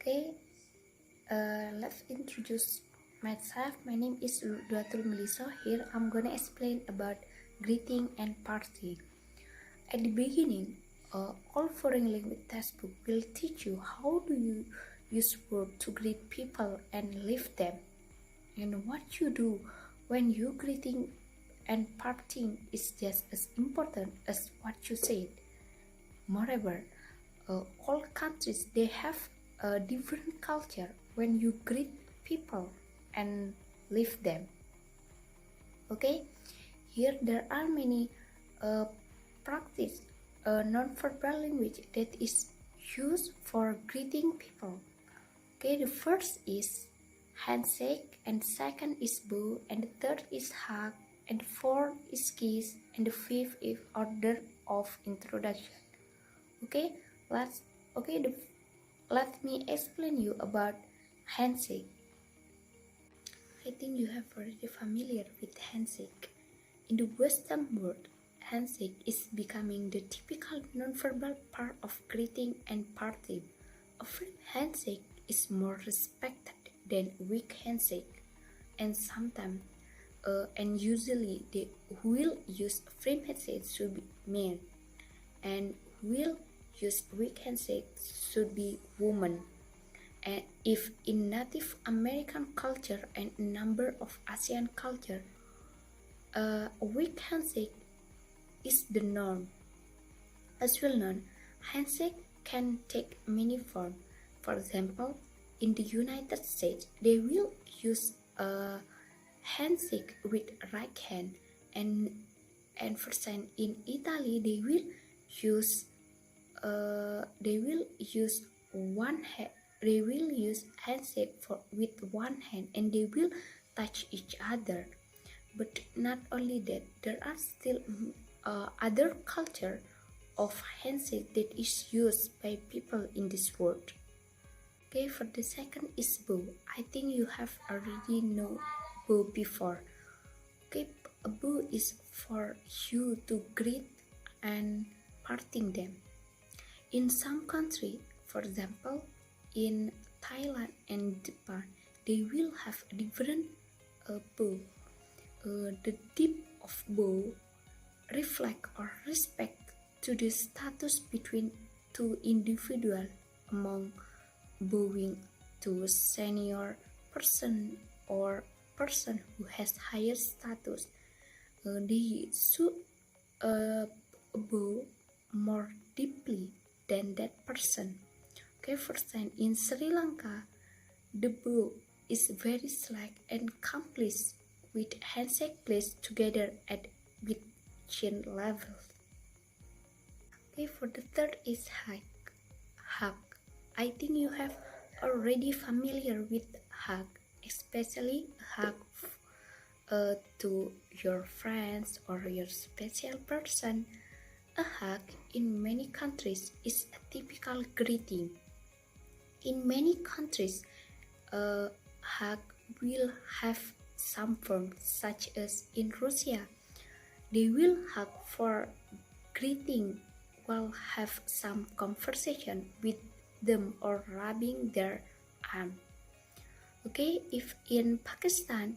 Okay, let's introduce myself. My name is Dr. Melissa. Here I'm gonna explain about greeting and party. At the beginning, all foreign language textbook will teach you how do you use word to greet people and leave them, and what you do when you greeting and partying is just as important as what you said. Moreover, all countries they have a different culture when you greet people and leave them. Okay, here there are many practice non-verbal language that is used for greeting people. Okay, the first is handshake, and second is bow, and the third is hug, and the fourth is kiss, and the fifth is order of introduction. Okay, let me explain you about handshake. I think you have already familiar with handshake. In the Western world, handshake is becoming the typical nonverbal part of greeting and party. A firm handshake is more respected than a weak handshake, and sometimes and usually they will use a firm handshake should be men, and will use weak handshake should be woman. And if in Native American culture and a number of Asian culture, a weak handshake is the norm. As well known, handshake can take many forms. For example, in the United States, they will use a handshake with right hand, and for example, in Italy they will use one hand. They will use handshake with one hand, and they will touch each other. But not only that, there are still other culture of handshake that is used by people in this world. Okay, for the second is bow. I think you have already know bow before. Okay, a bow is for you to greet and parting them. In some country, for example, in Thailand and Japan, they will have a different bow. The tip of bow reflect or respect to the status between two individuals among bowing to a senior person or person who has higher status. They should bow more deeply than that person. Okay, for example, in Sri Lanka, the bow is very slack and complete with handshake placed together at with chin level. Okay, for the third is hug. Hug. I think you have already familiar with hug, especially hug to your friends or your special person. A hug in many countries is a typical greeting. In many countries, a hug will have some form, such as in Russia, they will hug for greeting while have some conversation with them or rubbing their arm. Okay, if in Pakistan,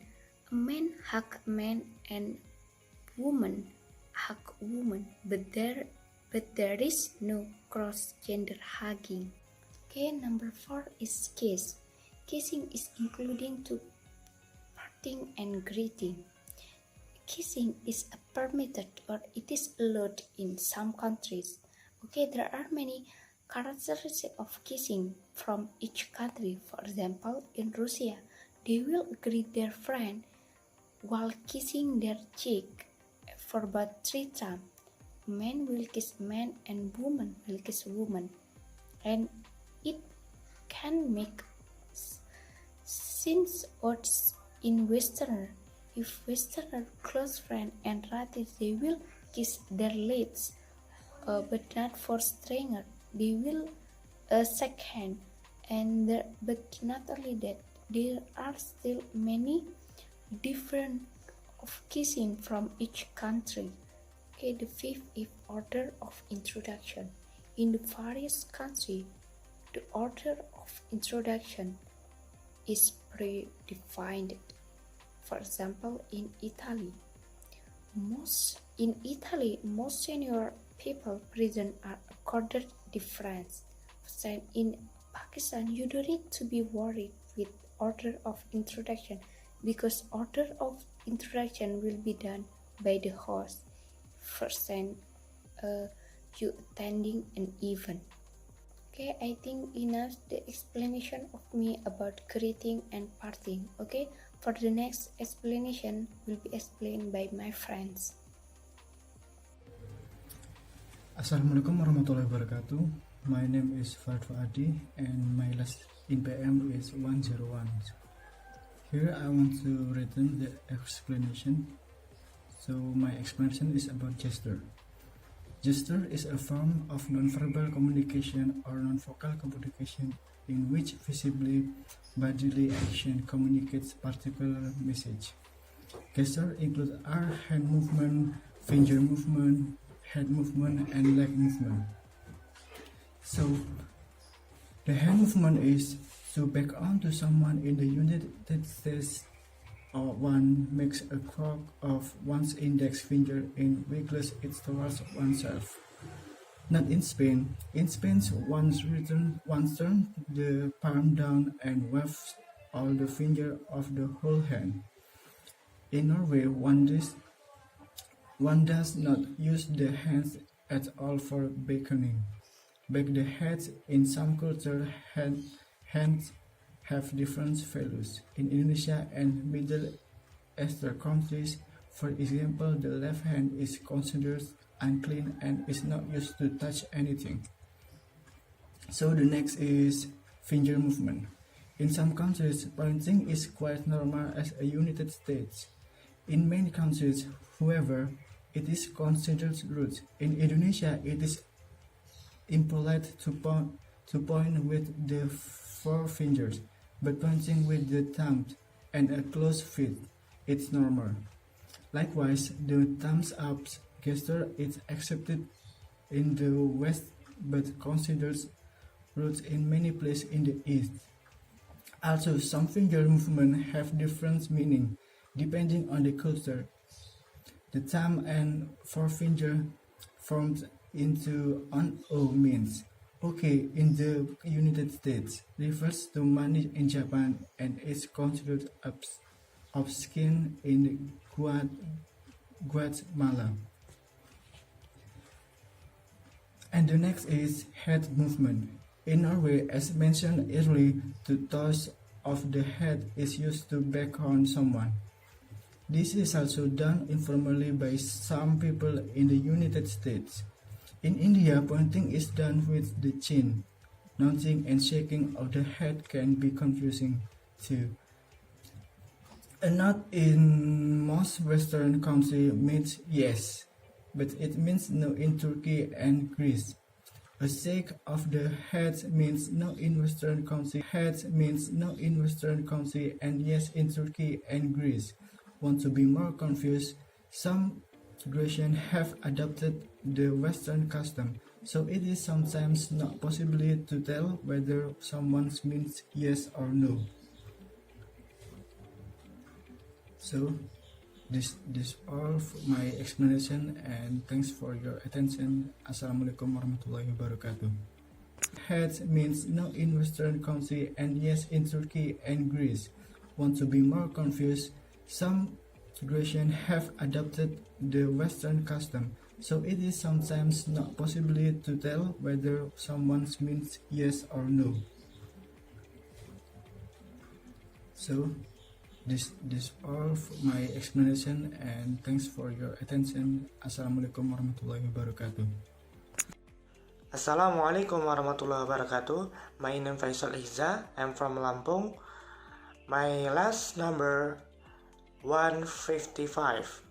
a man hug man and woman hug woman, but there is no cross-gender hugging. Okay, number 4 is kiss. Kissing is including to parting and greeting. Kissing is permitted or it is allowed in some countries. Okay, there are many characteristics of kissing from each country. For example, in Russia, they will greet their friend while kissing their cheek for about 3 times. Man will kiss man and woman will kiss woman, and it can make sense odds in Westerner. If Westerner close friend and relatives, they will kiss their lips, but not for stranger. They will shake hand, and but not only that, there are still many different of kissing from each country. Okay, the fifth is order of introduction. In the various countries, the order of introduction is predefined. For example, in Italy, most senior people present are accorded deference. In Pakistan, you don't need to be worried with order of introduction because order of introduction will be done by the host first time you attending an event. Okay, I think enough the explanation of me about greeting and parting. Okay, for the next explanation will be explained by my friends. Assalamualaikum warahmatullahi wabarakatuh. My name is Fard Fuadi and my last in PM is 101. Here I want to return the explanation. So my explanation is about gesture. Gesture is a form of nonverbal communication or non-vocal communication in which visibly bodily action communicates particular message. Gesture include arm hand movement, finger movement, head movement, and leg movement. So the hand movement is to back onto someone in the United States, or one makes a crook of one's index finger and wiggles it towards oneself. Not in Spain. In Spain, one turns the palm down and waves all the finger of the whole hand. In Norway, one does not use the hands at all for beckoning. Back the head. In some cultures, hands have different values. In Indonesia and Middle Eastern countries, for example, the left hand is considered unclean and is not used to touch anything. So the next is finger movement. In some countries, pointing is quite normal as a United States. In many countries, however, it is considered rude. In Indonesia, it is impolite to point with the four fingers, but pointing with the thumb and a closed fist, it's normal. Likewise, the thumbs up gesture is accepted in the West but considered rude in many places in the East. Also, some finger movements have different meaning depending on the culture. The thumb and forefinger formed into an O means okay in the United States, refers to money in Japan, and is considered obscene in Guatemala. And the next is head movement. In Norway, as mentioned earlier, the toss of the head is used to back on someone. This is also done informally by some people in the United States. In India, pointing is done with the chin. Nodding and shaking of the head can be confusing too. A nod in most Western countries means yes, but it means no in Turkey and Greece. A shake of the head means no in Western countries. And yes in Turkey and Greece. Want to be more confused? Some Grecians have adopted the Western custom, so it is sometimes not possible to tell whether someone means yes or no. So this all my explanation, and thanks for your attention. Assalamualaikum warahmatullahi wabarakatuh. Head means no in Western countries and yes in Turkey and Greece. Want to be more confused? Some Grecians have adopted the Western custom, so it is sometimes not possible to tell whether someone means yes or no. So this all my explanation, and thanks for your attention. Assalamualaikum warahmatullahi wabarakatuh. Assalamualaikum warahmatullahi wabarakatuh. My name is Faisal Ihza. I'm from Lampung. My last number 155.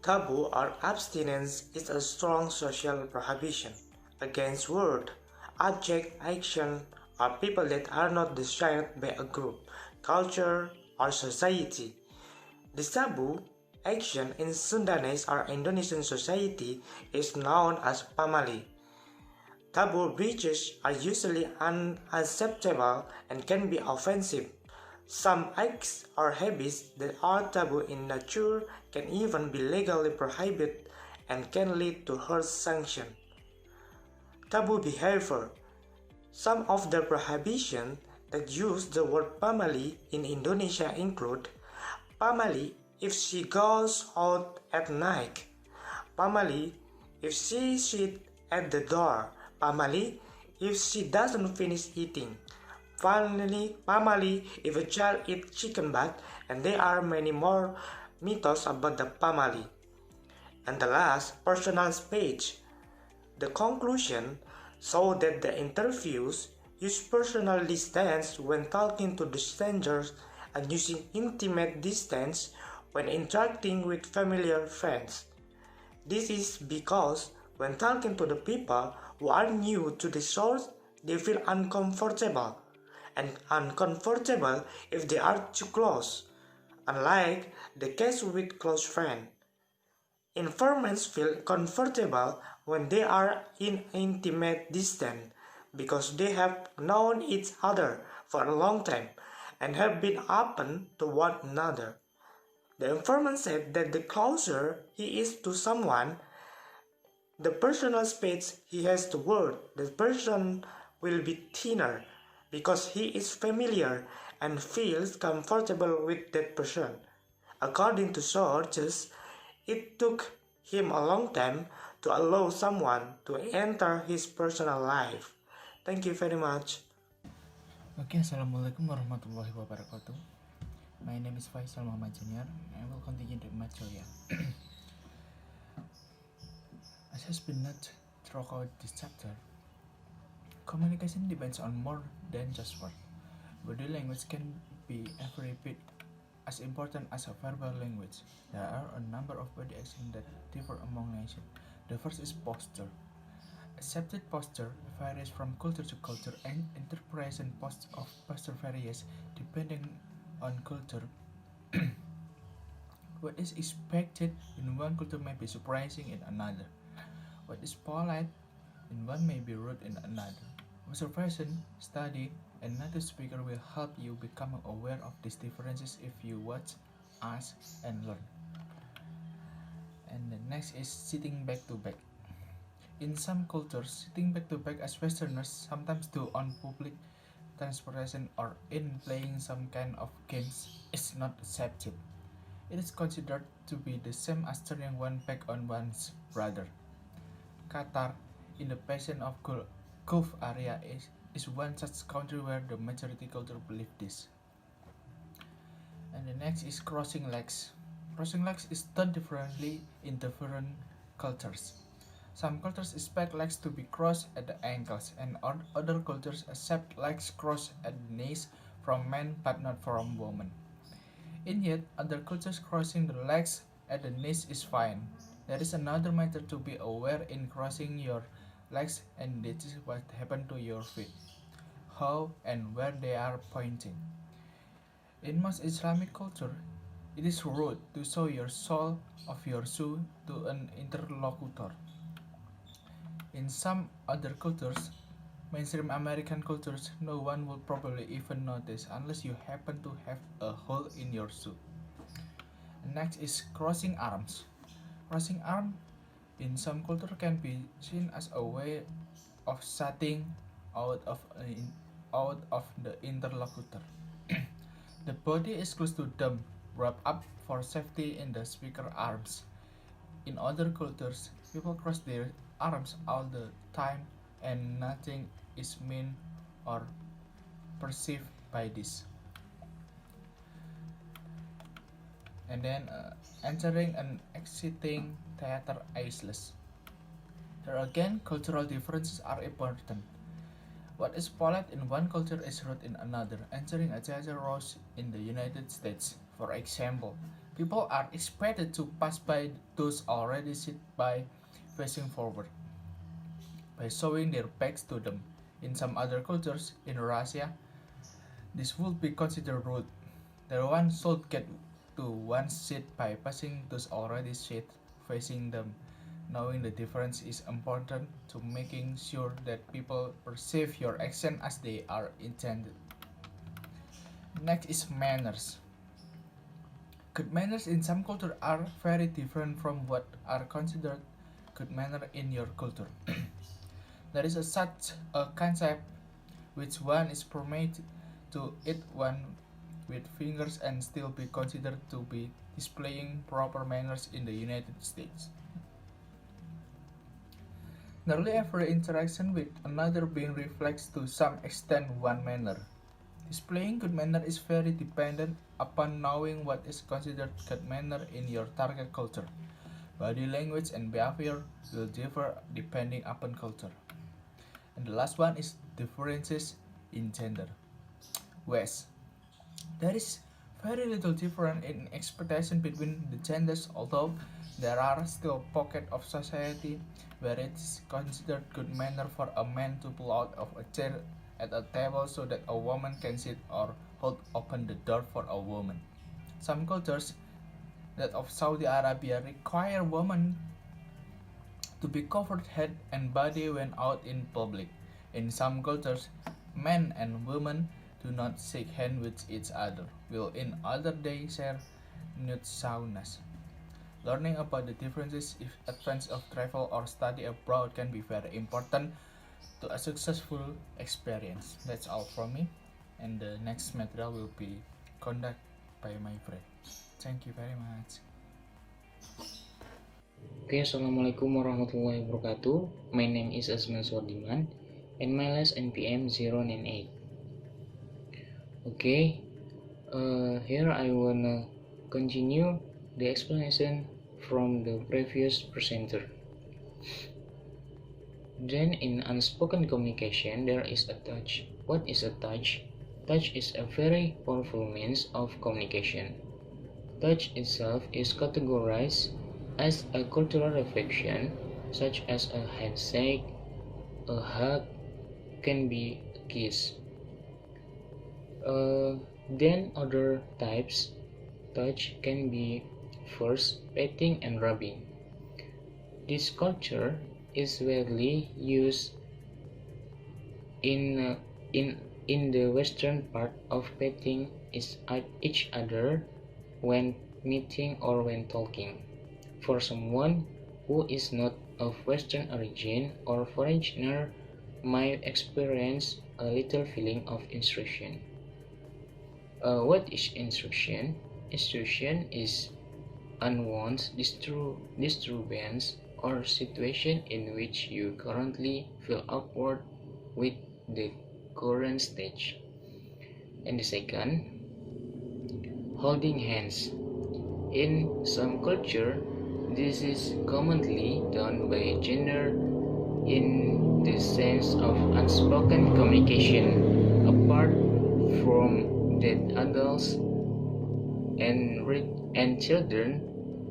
Taboo or abstinence is a strong social prohibition against word, object, action, or people that are not desired by a group, culture, or society. This taboo action in Sundanese or Indonesian society is known as pamali. Taboo breaches are usually unacceptable and can be offensive. Some acts or habits that are taboo in nature can even be legally prohibited and can lead to harsh sanction. Taboo behavior. Some of the prohibitions that use the word pamali in Indonesia include pamali if she goes out at night, pamali if she sits at the door, pamali if she doesn't finish eating, finally pamali if a child eats chicken butt, and there are many more myths about the pamali. And the last, personal space. The conclusion showed that the interviews use personal distance when talking to the strangers and using intimate distance when interacting with familiar friends. This is because when talking to the people who are new to the source, they feel uncomfortable and uncomfortable if they are too close, unlike the case with close friends. Informants feel comfortable when they are in intimate distance because they have known each other for a long time and have been open to one another. The informant said that the closer he is to someone, the personal space he has toward the person will be thinner because he is familiar and feels comfortable with that person. According to sources, it took him a long time to allow someone to enter his personal life. Thank you very much. Okay, Assalamualaikum warahmatullahi wabarakatuh. My name is Faisal Muhammad Junior, and I will continue the material. As has been noted throughout this chapter, communication depends on more than just words. Body language can be every bit as important as a verbal language. There are a number of body actions that differ among nations. The first is posture. Accepted posture varies from culture to culture, and interpretation of posture varies depending on culture. What is expected in one culture may be surprising in another. What is polite in one may be rude in another. Observation, study, and native speaker will help you become aware of these differences if you watch, ask, and learn. And the next is sitting back to back. In some cultures, sitting back to back as Westerners sometimes do on public transportation or in playing some kind of games is not accepted. It is considered to be the same as turning one back on one's brother. Qatar, in the Persian of Gulf area, is one such country where the majority culture believe this. And the next is crossing legs. Crossing legs is done differently in different cultures. Some cultures expect legs to be crossed at the ankles, and other cultures accept legs crossed at the knees from men but not from women. In yet other cultures crossing the legs at the knees is fine. There is another matter to be aware in crossing your legs, and this is what happened to your feet, how and where they are pointing. In most Islamic culture, it is rude to show your sole of your shoe to an interlocutor. In some other cultures, mainstream American cultures, no one will probably even notice unless you happen to have a hole in your shoe. Next is crossing arms. Crossing arms in some culture can be seen as a way of shutting out of the interlocutor. The body is close to them, wrapped up for safety in the speaker arms. In other cultures, people cross their arms all the time and nothing is meant or perceived by this. And then entering and exiting theater aisles. Here again, cultural differences are important. What is polite in one culture is rude in another. Entering a theater rows in the United States, for example, people are expected to pass by those already sit by facing forward, by showing their backs to them. In some other cultures, in Russia, this would be considered rude. The one should get to one seat by passing those already sit facing them. Knowing the difference is important to making sure that people perceive your action as they are intended. Next is manners. Good manners in some cultures are very different from what are considered good manners in your culture. There is such a concept which one is permitted to eat one with fingers and still be considered to be displaying proper manners in the United States. Nearly every interaction with another being reflects to some extent one manner. Displaying good manner is very dependent upon knowing what is considered good manner in your target culture. Body language and behavior will differ depending upon culture. And the last one is differences in gender. West. There is very little difference in expectation between the genders, although there are still pockets of society where it is considered good manner for a man to pull out of a chair at a table so that a woman can sit, or hold open the door for a woman. Some cultures, that of Saudi Arabia, require women to be covered head and body when out in public. In some cultures, men and women do not shake hands with each other, while in other they share nude saunas. Learning about the differences in advance of travel or study abroad can be very important to a successful experience. That's all from me, and the next material will be conducted by my friend. Thank you very much. Oke, Assalamualaikum warahmatullahi wabarakatuh. My name is Asman Swardiman and my last NPM 098. Okay, here I wanna continue the explanation from the previous presenter. Then in unspoken communication there is a touch. What is a touch? Touch is a very powerful means of communication. Touch itself is categorized as a cultural reflection, such as a handshake, a hug, can be a kiss. Then other types, touch can be first petting and rubbing. This culture is widely used in the western part of petting is at each other when meeting or when talking. For someone who is not of Western origin or foreigner might experience a little feeling of intrusion. What is intrusion? Intrusion is unwanted disturbance or situation in which you currently feel awkward with the current stage. And the second, holding hands. In some culture, this is commonly done by gender in the sense of unspoken communication, apart from that adults and children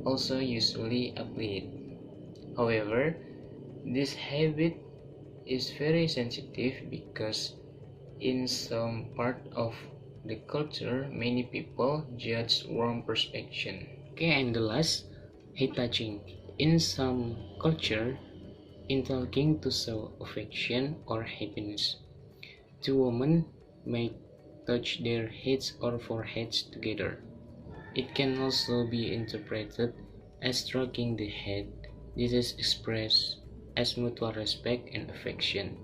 also usually apply it. However, this habit is very sensitive because in some part of the culture, many people judge warm perception. Okay, and the last, hate touching. In some culture, in talking to show affection or happiness, two women may touch their heads or foreheads together. It can also be interpreted as stroking the head. This is expressed as mutual respect and affection.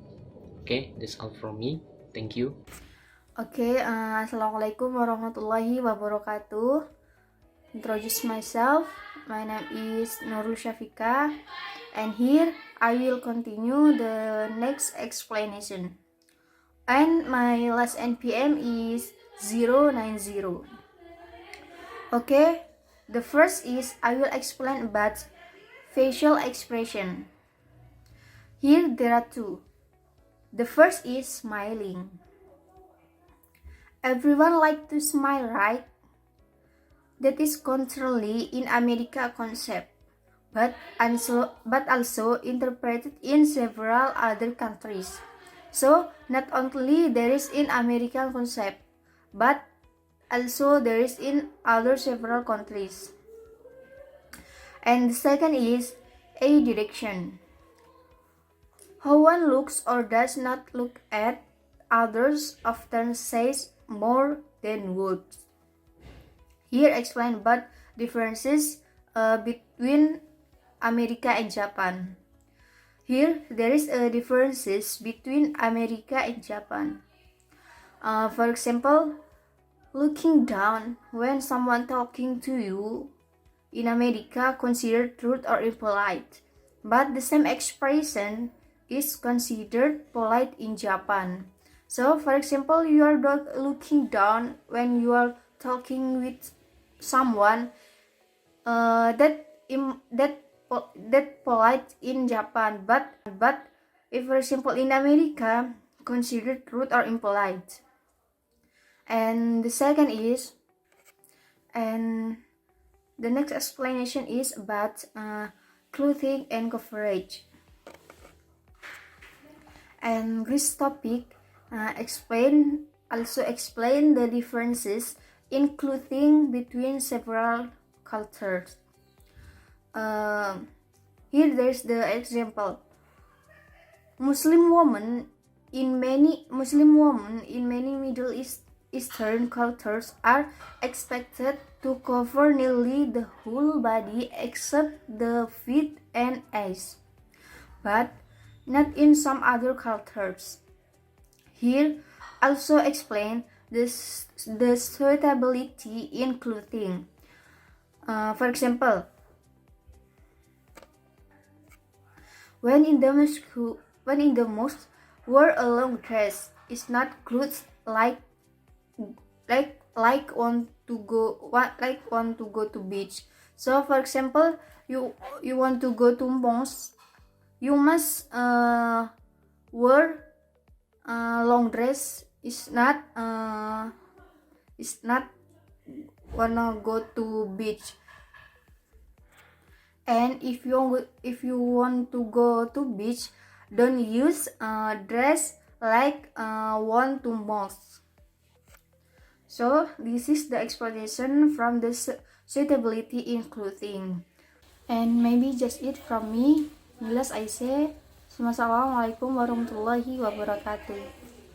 Okay, that's all from me. Thank you. Okay, Assalamualaikum warahmatullahi wabarakatuh. Introduce myself. My name is Nurul Syafika, and here I will continue the next explanation. And my last NPM is 090. Okay, the first is I will explain about facial expression. Here there are two. The first is smiling. Everyone like to smile, right? That is contrarily in America concept, but also interpreted in several other countries. So not only there is in American concept, but also there is in other several countries. And the second is A direction. How one looks or does not look at others often says more than words. Here explain about differences between America and Japan. Here there is a differences between America and Japan. For example, looking down when someone talking to you in America considered rude or impolite, but the same expression is considered polite in Japan. So, for example, you are looking down when you are talking with someone that polite in Japan, but if for example in America considered rude or impolite. And the second is, and the next explanation is about clothing and coverage. And this topic also explain the differences in clothing between several cultures. Here there's the example. Muslim women in many Middle Eastern cultures are expected to cover nearly the whole body except the feet and eyes, but not in some other cultures. Here also explain the suitability in clothing. For example, when in the mosque, wear a long dress is not clothes like want to go to beach. So for example, you want to go to mosque, you must wear long dress. Is not wanna go to beach. And if you want to go to beach, don't use dress like want to mosque. So this is the explanation from the suitability in clothing. And maybe just it from me. Nilas I say, Assalamualaikum warahmatullahi wabarakatuh.